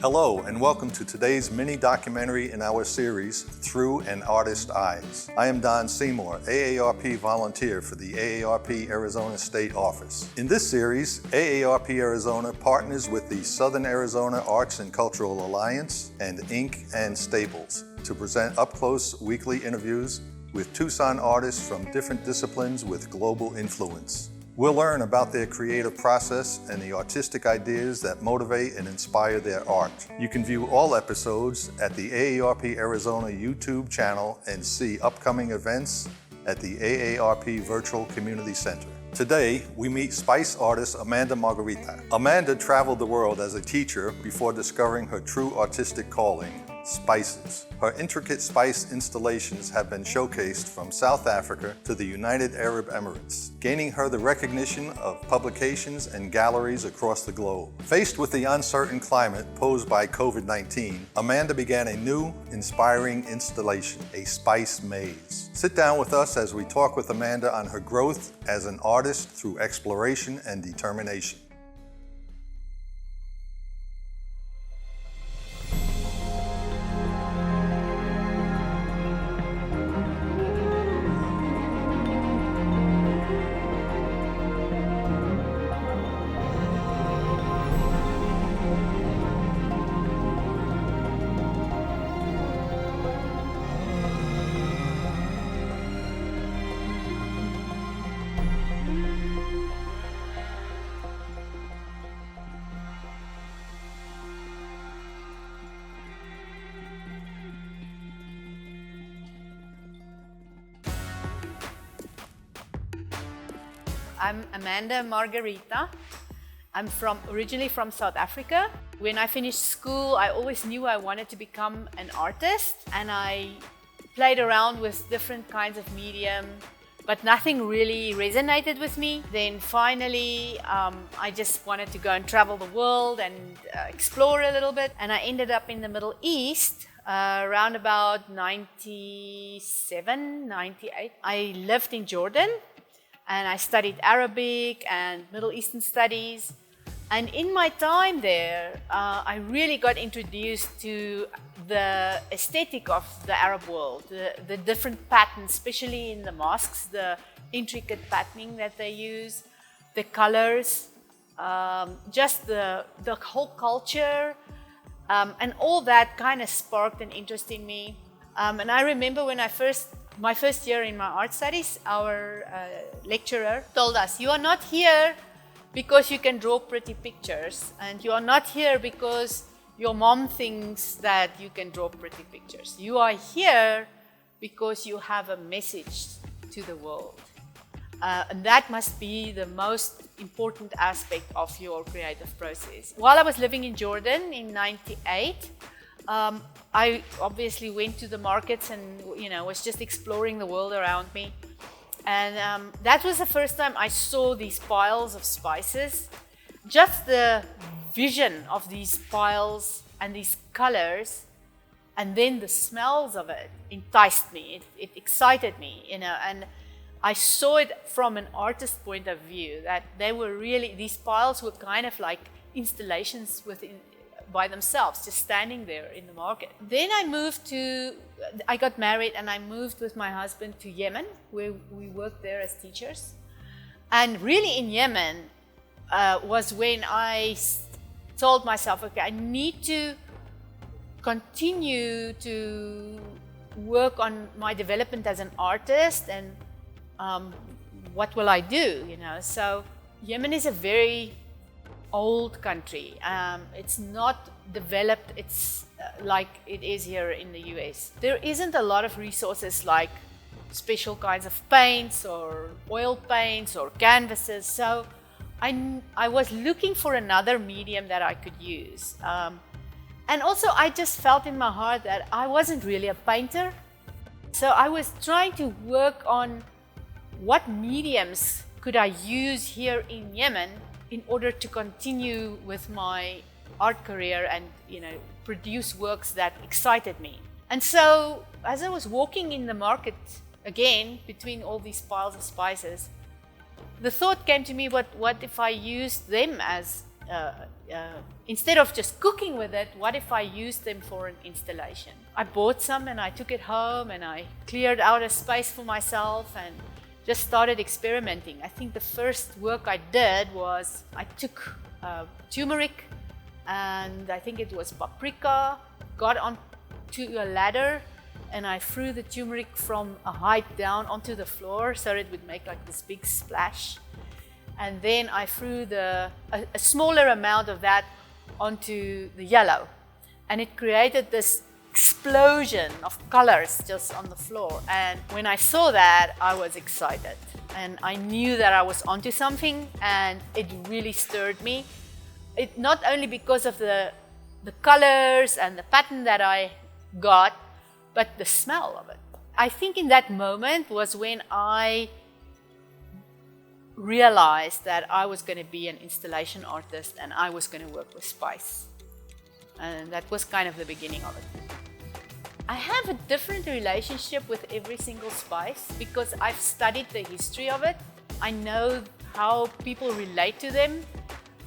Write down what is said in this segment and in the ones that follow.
Hello and welcome to today's mini documentary in our series, Through an Artist's Eyes. I am Don Seymour, AARP volunteer for the AARP Arizona State Office. In this series, AARP Arizona partners with the Southern Arizona Arts and Cultural Alliance and Ink and Staples to present up-close weekly interviews with Tucson artists from different disciplines with global influence. We'll learn about their creative process and the artistic ideas that motivate and inspire their art. You can view all episodes at the AARP Arizona YouTube channel and see upcoming events at the AARP Virtual Community Center. Today, we meet spice artist Amanda Margaretha. Amanda traveled the world as a teacher before discovering her true artistic calling, spices. Her intricate spice installations have been showcased from South Africa to the United Arab Emirates, gaining her the recognition of publications and galleries across the globe. Faced with the uncertain climate posed by COVID-19, Amanda began a new, inspiring installation, a spice maze. Sit down with us as we talk with Amanda on her growth as an artist through exploration and determination. I'm Amanda Margaretha. I'm originally from South Africa. When I finished school, I always knew I wanted to become an artist, and I played around with different kinds of medium, but nothing really resonated with me. Then finally, I just wanted to go and travel the world and explore a little bit, and I ended up in the Middle East around about 97, 98. I lived in Jordan, and I studied Arabic and Middle Eastern studies. And in my time there, I really got introduced to the aesthetic of the Arab world, the different patterns, especially in the mosques, the intricate patterning that they use, the colors, just the whole culture, and all that kind of sparked an interest in me. And I remember when my first year in my art studies, our lecturer told us, you are not here because you can draw pretty pictures, and you are not here because your mom thinks that you can draw pretty pictures. You are here because you have a message to the world. And that must be the most important aspect of your creative process. While I was living in Jordan in '98, I obviously went to the markets and was just exploring the world around me. And that was the first time I saw these piles of spices. Just the vision of these piles and these colors, and then the smells of it enticed me. It excited me, and I saw it from an artist's point of view, that these piles were kind of like installations by themselves, just standing there in the market. Then I got married and I moved with my husband to Yemen, where we worked there as teachers. And really in Yemen was when I told myself, okay, I need to continue to work on my development as an artist, and what will I do, So Yemen is a very old country. It's not developed. It's like it is here in the US. There isn't a lot of resources like special kinds of paints or oil paints or canvases. So I was looking for another medium that I could use. And also I just felt in my heart that I wasn't really a painter. So I was trying to work on what mediums could I use here in Yemen in order to continue with my art career and produce works that excited me. And so as I was walking in the market again between all these piles of spices, the thought came to me, what if I used them as instead of just cooking with it, what if I used them for an installation? I bought some and I took it home and I cleared out a space for myself and just started experimenting. I think the first work I did was I took turmeric and I think it was paprika, got onto a ladder and I threw the turmeric from a height down onto the floor so it would make like this big splash. And then I threw a smaller amount of that onto the yellow. And it created this explosion of colors just on the floor. And when I saw that, I was excited. And I knew that I was onto something and it really stirred me. It not only because of the colors and the pattern that I got, but the smell of it. I think in that moment was when I realized that I was going to be an installation artist and I was going to work with spice. And that was kind of the beginning of it. I have a different relationship with every single spice because I've studied the history of it. I know how people relate to them.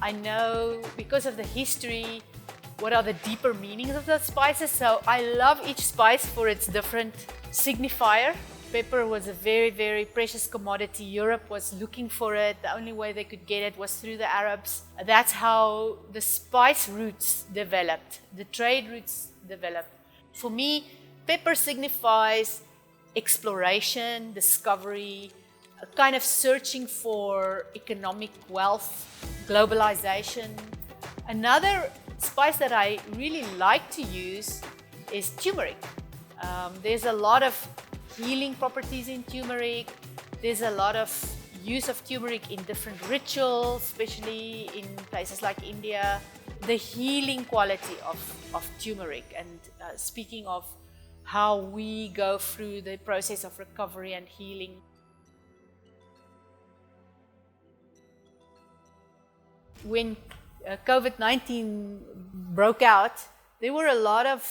I know because of the history what are the deeper meanings of the spices. So I love each spice for its different signifier. Pepper was a very, very precious commodity. Europe was looking for it. The only way they could get it was through the Arabs. That's how the spice routes developed, the trade routes developed. For me, pepper signifies exploration, discovery, a kind of searching for economic wealth, globalization. Another spice that I really like to use is turmeric. There's a lot of healing properties in turmeric. There's a lot of use of turmeric in different rituals, especially in places like India. The healing quality of turmeric, and speaking of how we go through the process of recovery and healing. When COVID-19 broke out, there were a lot of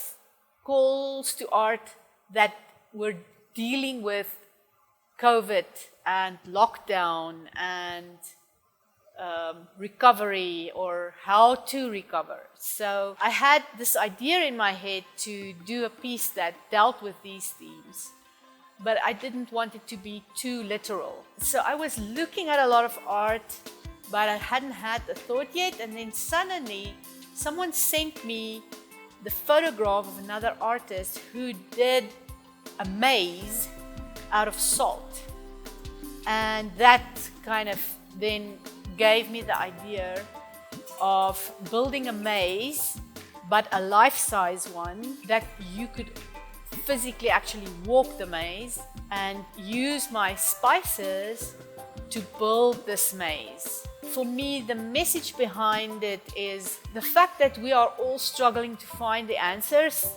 calls to art that were dealing with COVID and lockdown and recovery or how to recover. So I had this idea in my head to do a piece that dealt with these themes, but I didn't want it to be too literal. So I was looking at a lot of art, but I hadn't had the thought yet, and then suddenly someone sent me the photograph of another artist who did a maze out of salt, and that kind of then gave me the idea of building a maze, but a life-size one that you could physically actually walk the maze and use my spices to build this maze. For me, the message behind it is the fact that we are all struggling to find the answers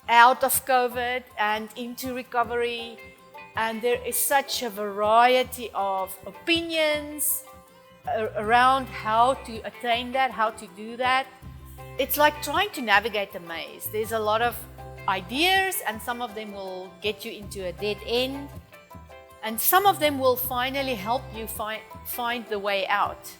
out of COVID and into recovery, and there is such a variety of opinions around how to attain that, how to do that. It's like trying to navigate a maze. There's a lot of ideas, and some of them will get you into a dead end, and some of them will finally help you find the way out.